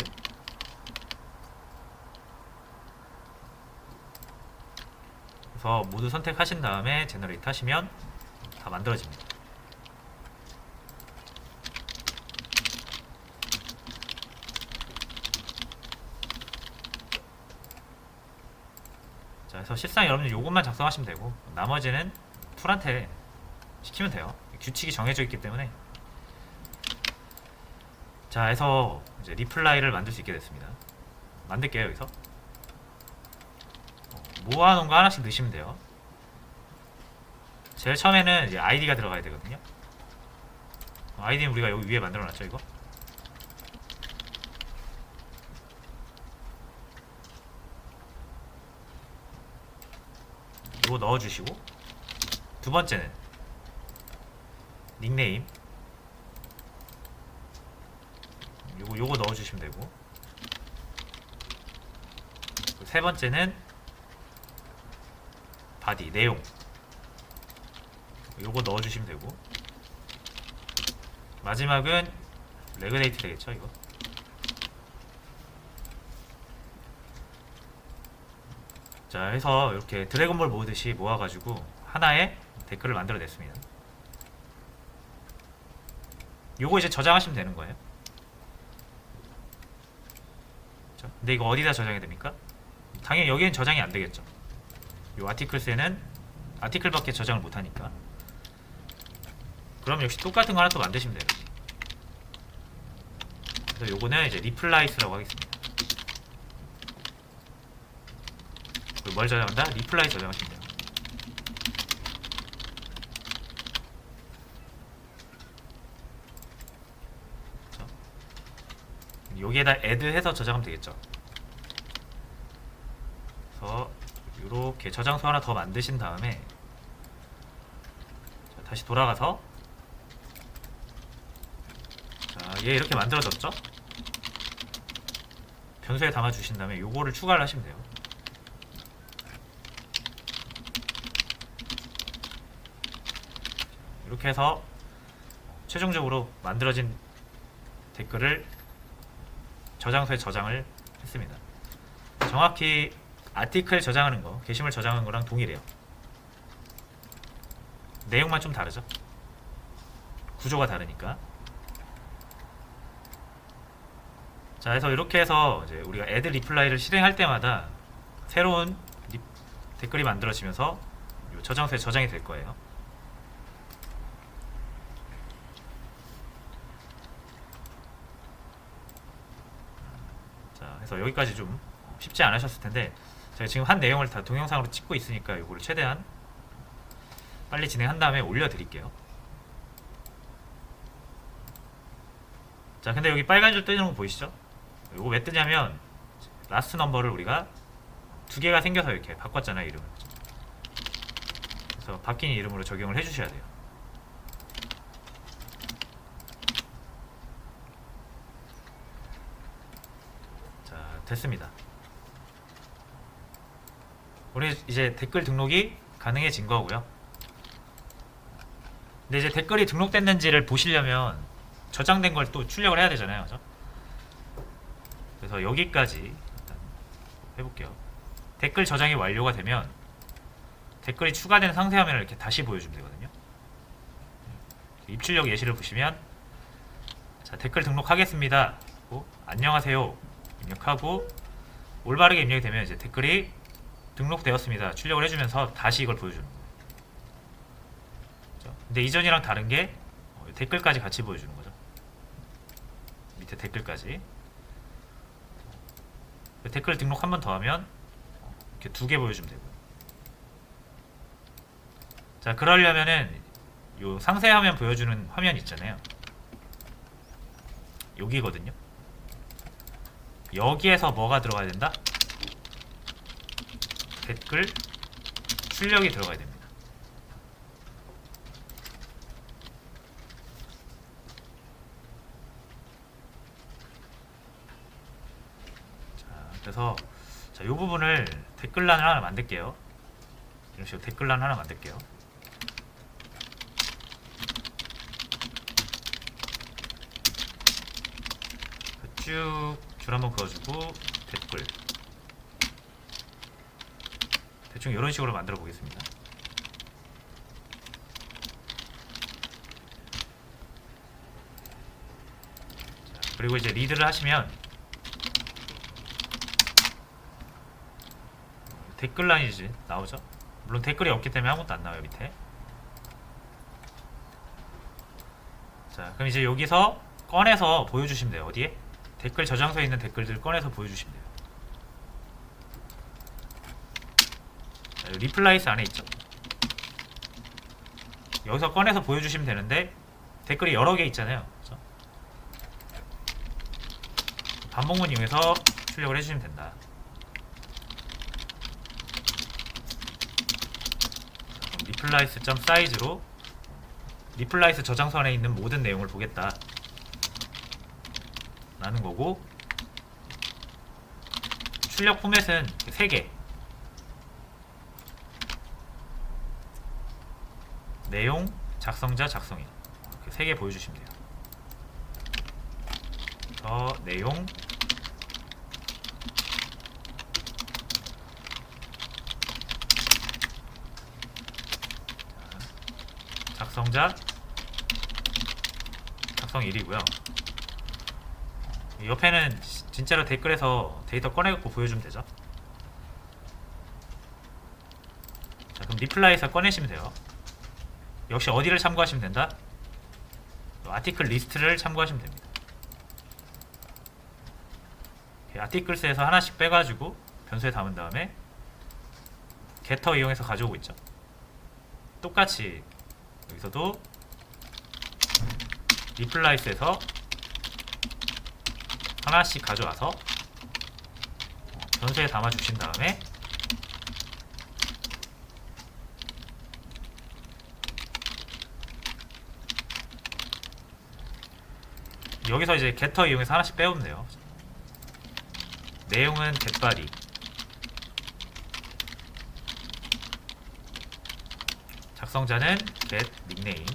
그래서 모두 선택하신 다음에 제너레이트 하시면 다 만들어집니다. 자, 그래서 실상 여러분들 요것만 작성하시면 되고 나머지는 툴한테 시키면 돼요. 규칙이 정해져 있기 때문에. 자, 해서 이제 리플라이를 만들 수 있게 됐습니다. 만들게요. 여기서 모아놓은 거 하나씩 넣으시면 돼요. 제일 처음에는 이제 아이디가 들어가야 되거든요. 아이디는 우리가 여기 위에 만들어놨죠. 이거 넣어주시고, 두 번째는 닉네임 요거 넣어주시면 되고, 세 번째는 바디 내용 요거 넣어주시면 되고, 마지막은 레그데이트 되겠죠. 이거 자, 해서 이렇게 드래곤볼 모으듯이 모아가지고 하나의 댓글을 만들어냈습니다. 요거 이제 저장하시면 되는 거예요. 근데 이거 어디다 저장이 됩니까? 당연히 여기는 저장이 안 되겠죠. 요 아티클스에는 아티클밖에 저장을 못하니까. 그럼 역시 똑같은 거 하나 또 만드시면 돼요. 그래서 요거는 이제 리플라이스라고 하겠습니다. 뭘 저장한다? 리플라이 저장하시면 돼요. 그렇죠? 여기에다 add 해서 저장하면 되겠죠. 그래서 이렇게 저장소 하나 더 만드신 다음에, 자, 다시 돌아가서, 자, 얘 이렇게 만들어졌죠? 변수에 담아 주신 다음에 요거를 추가를 하시면 돼요. 이렇게 해서 최종적으로 만들어진 댓글을 저장소에 저장을 했습니다. 정확히 아티클 저장하는 거, 게시물 저장하는 거랑 동일해요. 내용만 좀 다르죠. 구조가 다르니까. 자, 그래서 이렇게 해서 이제 우리가 add reply를 실행할 때마다 새로운 댓글이 만들어지면서 이 저장소에 저장이 될 거예요. 자, 그래서 여기까지 좀 쉽지 않으셨을 텐데, 제가 지금 한 내용을 다 동영상으로 찍고 있으니까 이거를 최대한 빨리 진행한 다음에 올려드릴게요. 자, 근데 여기 빨간 줄 뜨는 거 보이시죠? 이거 왜 뜨냐면 라스트 넘버를 우리가 두 개가 생겨서 이렇게 바꿨잖아요, 이름을. 그래서 바뀐 이름으로 적용을 해주셔야 돼요. 자, 됐습니다. 우리 이제 댓글 등록이 가능해진 거고요. 근데 이제 댓글이 등록됐는지를 보시려면 저장된 걸 또 출력을 해야 되잖아요, 그죠? 그래서 여기까지 일단 해볼게요. 댓글 저장이 완료가 되면 댓글이 추가된 상세 화면을 이렇게 다시 보여주면 되거든요. 입출력 예시를 보시면, 자, 댓글 등록하겠습니다. 안녕하세요 입력하고 올바르게 입력이 되면 이제 댓글이 등록되었습니다 출력을 해주면서 다시 이걸 보여주는 거예요. 그렇죠? 근데 이전이랑 다른 게 댓글까지 같이 보여주는 거죠. 밑에 댓글까지. 댓글 등록 한 번 더 하면 이렇게 두 개 보여주면 되고요. 자, 그러려면은 요 상세 화면 보여주는 화면 있잖아요. 여기거든요. 여기에서 뭐가 들어가야 된다? 댓글 출력이 들어가야 됩니다. 자, 그래서 자, 이 부분을 댓글란을 하나 만들게요. 이런 식으로 댓글란 하나 만들게요. 쭉 줄 한번 그어주고 댓글 대충 이런 식으로 만들어 보겠습니다. 자, 그리고 이제 리드를 하시면 댓글란이지 나오죠. 물론 댓글이 없기 때문에 아무것도 안 나와요 밑에. 자, 그럼 이제 여기서 꺼내서 보여주시면 돼요. 어디에? 댓글 저장소에 있는 댓글들 꺼내서 보여주시면 돼요. 자, 리플라이스 안에 있죠. 여기서 꺼내서 보여주시면 되는데 댓글이 여러 개 있잖아요. 그렇죠? 반복문 이용해서 출력을 해주시면 된다. 리플라이스 점 사이즈로 리플라이스 저장소 안에 있는 모든 내용을 보겠다 라는 거고, 출력 포맷은 3개, 내용, 작성자, 작성인 이렇게 3개 보여주시면 돼요. 내용, 작성자, 작성일이고요. 옆에는 진짜로 댓글에서 데이터 꺼내갖고 보여주면 되죠. 자, 그럼 리플라이에서 꺼내시면 돼요. 역시 어디를 참고하시면 된다? 아티클 리스트를 참고하시면 됩니다. 아티클스에서 하나씩 빼가지고 변수에 담은 다음에 getter 이용해서 가져오고 있죠. 똑같이 여기서도 리플라이스에서 하나씩 가져와서 변수에 담아 주신 다음에 여기서 이제 getter 이용해서 하나씩 빼오면 돼요. 내용은 getbody, 작성자는 get nickname,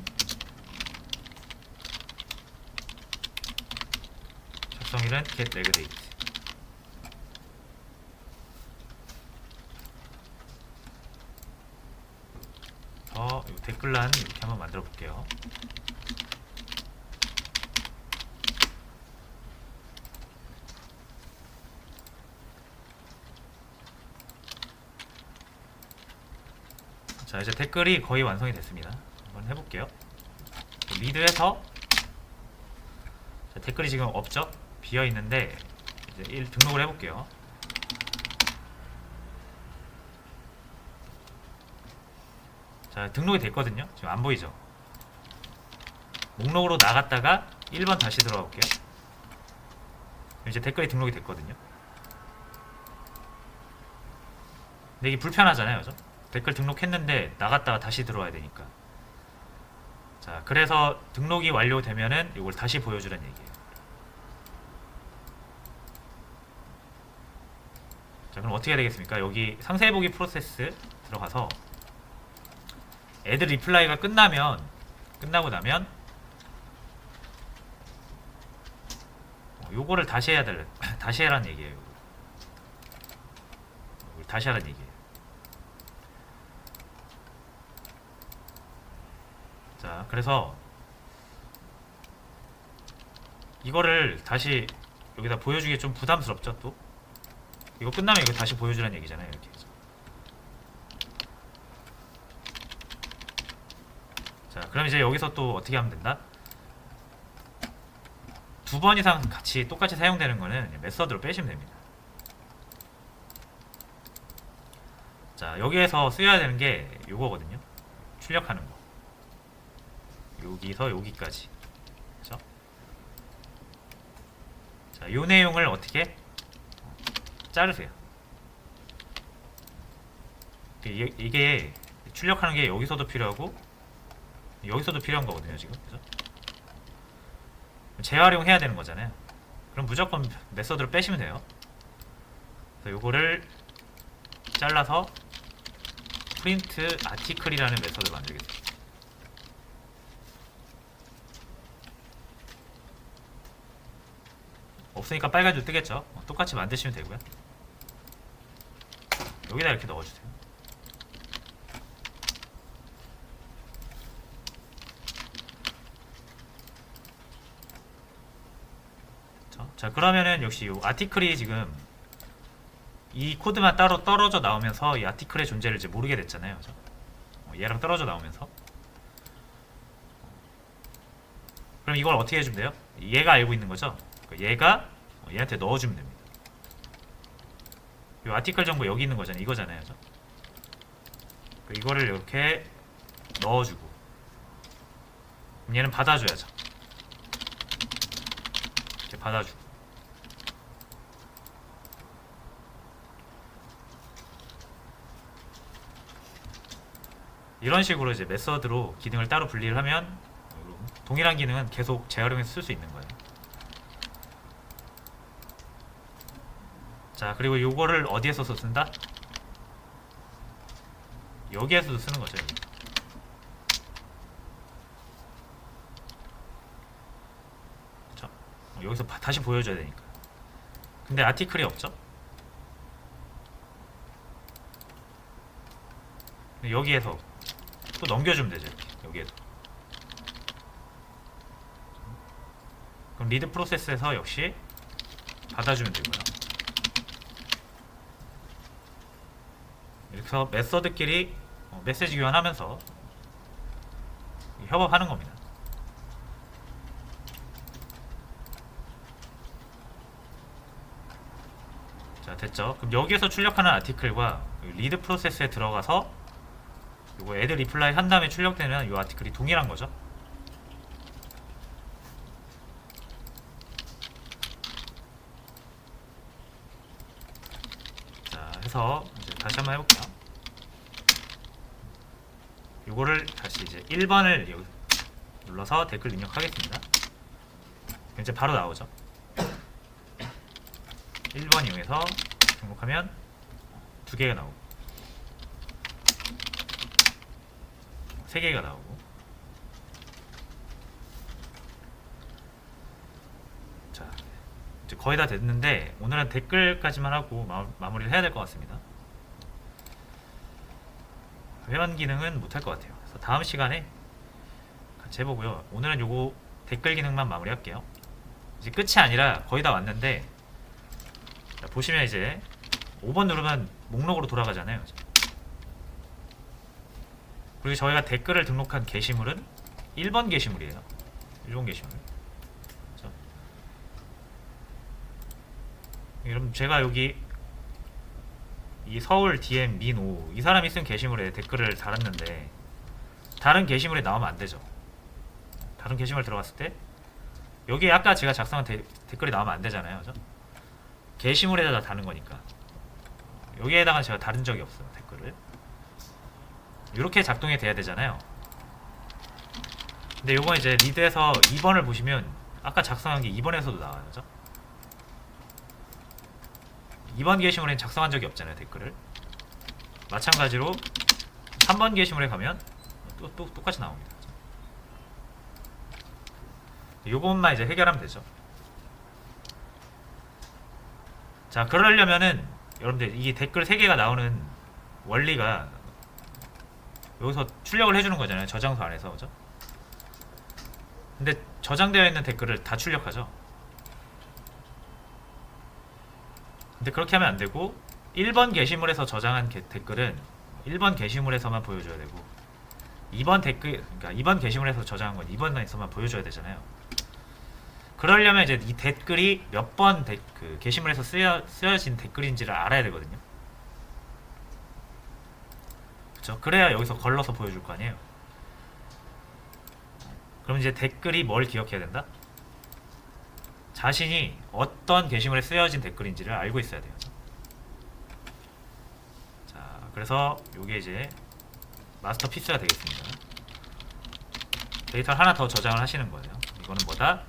작성일은 get leg date. 댓글란 이렇게 한번 만들어 볼게요. 자, 이제 댓글이 거의 완성이 됐습니다. 한번 해볼게요. 리드해서 댓글이 지금 없죠? 비어 있는데 이제 등록을 해볼게요. 자, 등록이 됐거든요. 지금 안 보이죠? 목록으로 나갔다가 1번 다시 들어가 볼게요. 이제 댓글이 등록이 됐거든요. 근데 이게 불편하잖아요, 그죠? 댓글 등록했는데 나갔다가 다시 들어와야 되니까. 자, 그래서 등록이 완료되면은 이걸 다시 보여주라는 얘기예요. 자, 그럼 어떻게 해야 되겠습니까? 여기 상세보기 프로세스 들어가서 애드 리플라이가 끝나고 나면 요거를 다시 해야 다시 해라는 얘기예요. 다시 하라는 얘기예요. 자, 그래서 이거를 다시 여기다 보여주기 좀 부담스럽죠? 또 이거 끝나면 이거 다시 보여주라는 얘기잖아요. 이렇게 해서. 자, 그럼 이제 여기서 또 어떻게 하면 된다? 2번 이상 같이 똑같이 사용되는 거는 메서드로 빼시면 됩니다. 자, 여기에서 쓰여야 되는 게 요거거든요. 출력하는 거. 여기서 여기까지. 그렇죠? 자, 요 내용을 어떻게 자르세요. 이게 출력하는 게 여기서도 필요하고 여기서도 필요한 거거든요, 지금. 그죠? 재활용해야 되는 거잖아요. 그럼 무조건 메서드를 빼시면 돼요. 요거를 잘라서 프린트 아티클이라는 메서드를 만들겠습니다. 없으니까 빨간줄 뜨겠죠. 똑같이 만드시면 되고요. 여기다 이렇게 넣어주세요. 자, 그러면은 역시 이 아티클이 지금 이 코드만 따로 떨어져 나오면서 이 아티클의 존재를 이제 모르게 됐잖아요. 그죠? 얘랑 떨어져 나오면서. 그럼 이걸 어떻게 해주면 돼요? 얘가 알고 있는 거죠? 얘가 얘한테 넣어주면 됩니다. 이 아티클 정보 여기 있는 거잖아요. 이거잖아요. 그죠? 이거를 이렇게 넣어주고, 그럼 얘는 받아줘야죠. 이렇게 받아주고. 이런 식으로 이제 메서드로 기능을 따로 분리를 하면 동일한 기능은 계속 재활용해서 쓸 수 있는 거예요. 자, 그리고 요거를 어디에서도 쓴다? 여기에서도 쓰는 거죠. 여기. 그쵸? 여기서 다시 보여줘야 되니까. 근데 아티클이 없죠? 여기에서 또 넘겨주면 되죠. 이렇게. 여기에서. 그럼 리드 프로세스에서 역시 받아주면 되고요. 이렇게 해서 메서드끼리 메시지 교환하면서 협업하는 겁니다. 자, 됐죠? 그럼 여기에서 출력하는 아티클과 리드 프로세스에 들어가서 요거 애드 리플라이 한 다음에 출력되는 이 아티클이 동일한 거죠. 자, 해서 이제 다시 한번 해볼게요. 요거를 다시 이제 1번을 여기 눌러서 댓글 입력하겠습니다. 이제 바로 나오죠. 1번 이용해서 등록하면 2개가 나오고 3개가 나오고. 자, 이제 거의 다 됐는데 오늘은 댓글까지만 하고 마무리를 해야 될 것 같습니다. 회원 기능은 못할 것 같아요. 그래서 다음 시간에 같이 해보고요. 오늘은 요거 댓글 기능만 마무리할게요. 이제 끝이 아니라 거의 다 왔는데, 자, 보시면 이제 5번 누르면 목록으로 돌아가잖아요. 그리고 저희가 댓글을 등록한 게시물은 1번 게시물이에요. 1번 게시물. 그렇죠? 여러분, 제가 여기 이 서울 DM 민오 이 사람이 쓴 게시물에 댓글을 달았는데 다른 게시물에 나오면 안 되죠. 다른 게시물 들어갔을 때 여기에 아까 제가 작성한 댓글이 나오면 안 되잖아요. 그죠? 게시물에다 다는 거니까. 여기에다가 제가 다른 적이 없어요. 댓글을. 이렇게 작동이 돼야 되잖아요. 근데 요거 이제 리드에서 2번을 보시면 아까 작성한 게 2번에서도 나와요. 그죠? 2번 게시물엔 작성한 적이 없잖아요. 댓글을. 마찬가지로 3번 게시물에 가면 또 똑같이 나옵니다. 요것만 이제 해결하면 되죠. 자, 그러려면은 여러분들 이 댓글 3개가 나오는 원리가 여기서 출력을 해주는 거잖아요. 저장소 안에서. 그죠? 근데 저장되어 있는 댓글을 다 출력하죠. 근데 그렇게 하면 안 되고 1번 게시물에서 저장한 댓글은 1번 게시물에서만 보여줘야 되고 2번 댓글, 그러니까 2번 게시물에서 저장한 건 2번에서만 보여줘야 되잖아요. 그러려면 이제 이 댓글이 몇 번 그 게시물에서 쓰여진 댓글인지를 알아야 되거든요. 그쵸? 그래야 여기서 걸러서 보여줄 거 아니에요. 그럼 이제 댓글이 뭘 기억해야 된다? 자신이 어떤 게시물에 쓰여진 댓글인지를 알고 있어야 돼요. 자, 그래서 요게 이제 마스터피스가 되겠습니다. 데이터를 하나 더 저장을 하시는 거예요. 이거는 뭐다?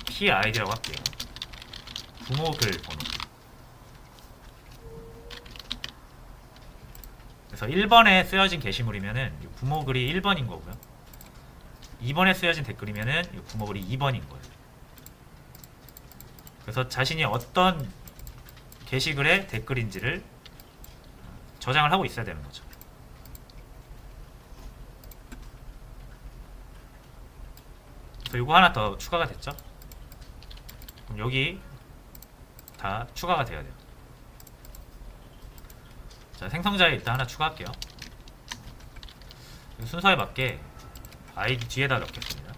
PID라고 할게요. 부모 글 번호. 그래서 1번에 쓰여진 게시물이면은 이 부모글이 1번인 거고요. 2번에 쓰여진 댓글이면은 이 부모글이 2번인 거예요. 그래서 자신이 어떤 게시글의 댓글인지를 저장을 하고 있어야 되는 거죠. 그래서 이거 하나 더 추가가 됐죠. 그럼 여기 다 추가가 돼야 돼요. 자, 생성자에 일단 하나 추가할게요. 순서에 맞게 아이디 뒤에다 넣겠습니다.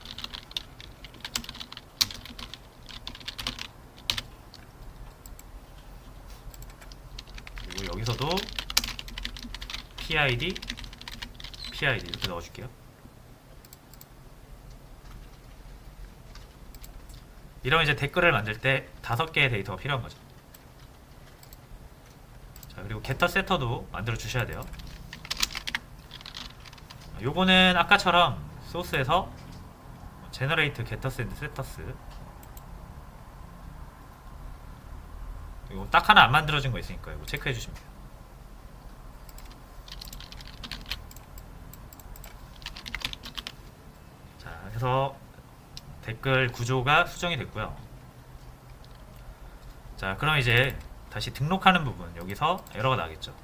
그리고 여기서도 PID, PID 이렇게 넣어줄게요. 이러면 이제 댓글을 만들 때 5개의 데이터가 필요한 거죠. 자, 그리고 getter setter도 만들어 주셔야 돼요. 요거는 아까처럼 소스에서 generate getters and setters, 이거 딱 하나 안 만들어진 거 있으니까 이거 체크해 주시면 돼요. 자, 그래서 댓글 구조가 수정이 됐고요. 자, 그럼 이제 다시 등록하는 부분, 여기서 에러가 나겠죠.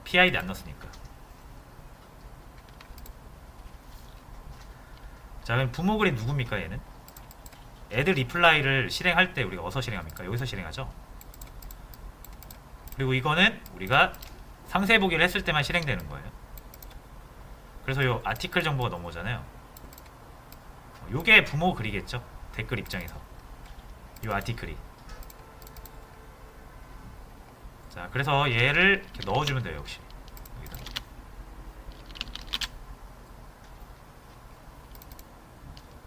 PID 안 넣었으니까. 자, 그럼 부모글이 누굽니까? 얘는 add reply를 실행할 때 우리가 어디서 실행합니까? 여기서 실행하죠. 그리고 이거는 우리가 상세 보기를 했을 때만 실행되는 거예요. 그래서 요 아티클 정보가 넘어오잖아요. 요게 부모 글이겠죠. 댓글 입장에서 요 아티클이. 자, 그래서 얘를 이렇게 넣어주면 돼요. 역시 여기다.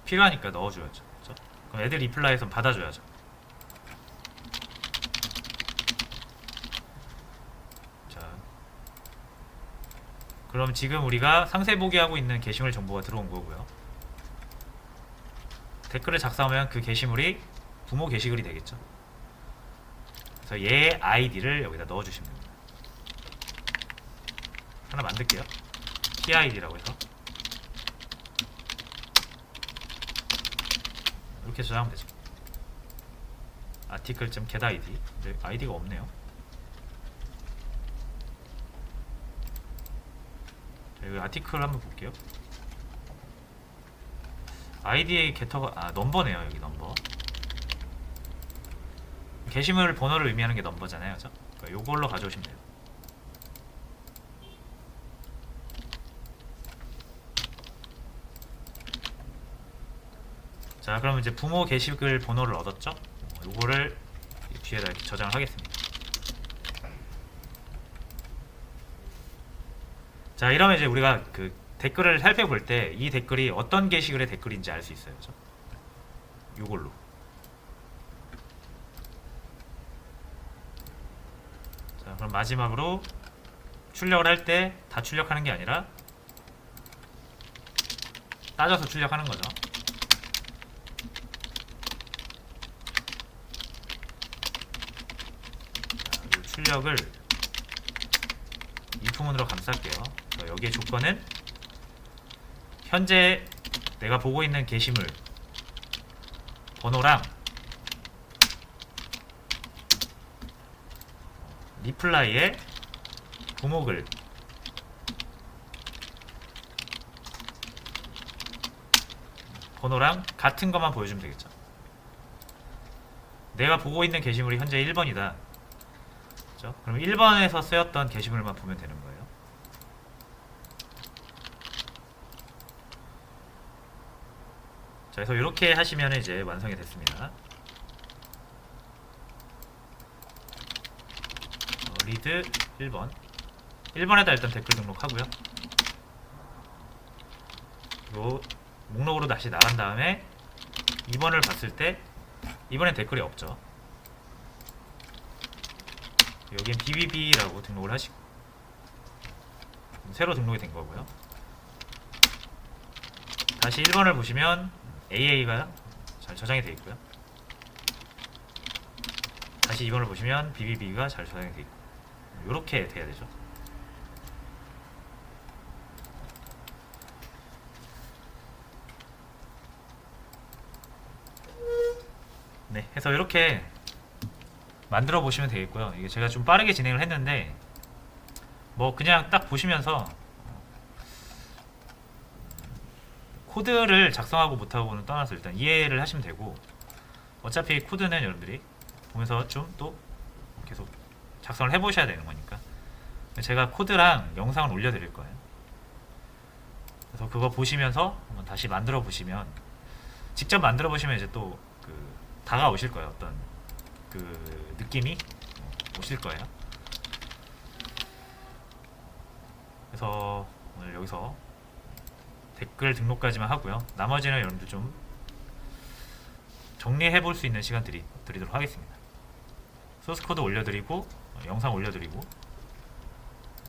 필요하니까 넣어줘야죠. 그렇죠? 그럼 애들 리플라이에서 받아줘야죠. 자, 그럼 지금 우리가 상세 보기 하고 있는 게시물 정보가 들어온 거고요. 댓글을 작성하면 그 게시물이 부모 게시글이 되겠죠. 그래서 얘의 아이디를 여기다 넣어주시면 됩니다. 하나 만들게요. PID라고 해서 이렇게 저장하면 되죠. article.get id. 근데 아이디가 없네요. 자, 여기 아티클 한번 볼게요. 아이디의 게터가 넘버네요. 여기 넘버. 게시물 번호를 의미하는 게 넘버잖아요. 그죠? 그러니까 요걸로 가져오시면 돼요. 자, 그럼 이제 부모 게시글 번호를 얻었죠? 요거를 뒤에다 이렇게 저장을 하겠습니다. 자, 이러면 이제 우리가 그 댓글을 살펴볼 때 이 댓글이 어떤 게시글의 댓글인지 알 수 있어요. 그죠? 요걸로. 자, 그럼 마지막으로 출력을 할 때 다 출력하는 게 아니라 따져서 출력하는 거죠. 자, 이 출력을 if문으로 감쌀게요. 여기에 조건은 현재 내가 보고 있는 게시물 번호랑 리플라이의 부모글 번호랑 같은 것만 보여주면 되겠죠. 내가 보고 있는 게시물이 현재 1번이다. 그렇죠? 그럼 1번에서 쓰였던 게시물만 보면 되는 거예요. 자, 그래서 이렇게 하시면 이제 완성이 됐습니다. 리드 1번 1번에다 일단 댓글 등록하고요. 그리고 목록으로 다시 나간 다음에 2번을 봤을 때 이번엔 댓글이 없죠. 여기엔 BBB라고 등록을 하시고 새로 등록이 된 거고요. 다시 1번을 보시면 AA가 잘 저장이 되어 있고요. 다시 2번을 보시면 BBB가 잘 저장이 되어 있고 이렇게 돼야 되죠. 네, 해서 이렇게 만들어 보시면 되겠고요. 이게 제가 좀 빠르게 진행을 했는데 뭐 그냥 딱 보시면서 코드를 작성하고 못하고는 떠나서 일단 이해를 하시면 되고, 어차피 코드는 여러분들이 보면서 좀 또 계속 작성을 해보셔야 되는 거니까 제가 코드랑 영상을 올려드릴 거예요. 그래서 그거 보시면서 한번 다시 만들어 보시면, 직접 만들어 보시면 이제 또 그 다가오실 거예요. 어떤 그 느낌이 오실 거예요. 그래서 오늘 여기서 댓글 등록까지만 하고요. 나머지는 여러분들 좀 정리해 볼 수 있는 시간 드리도록 하겠습니다. 소스 코드 올려드리고 영상 올려드리고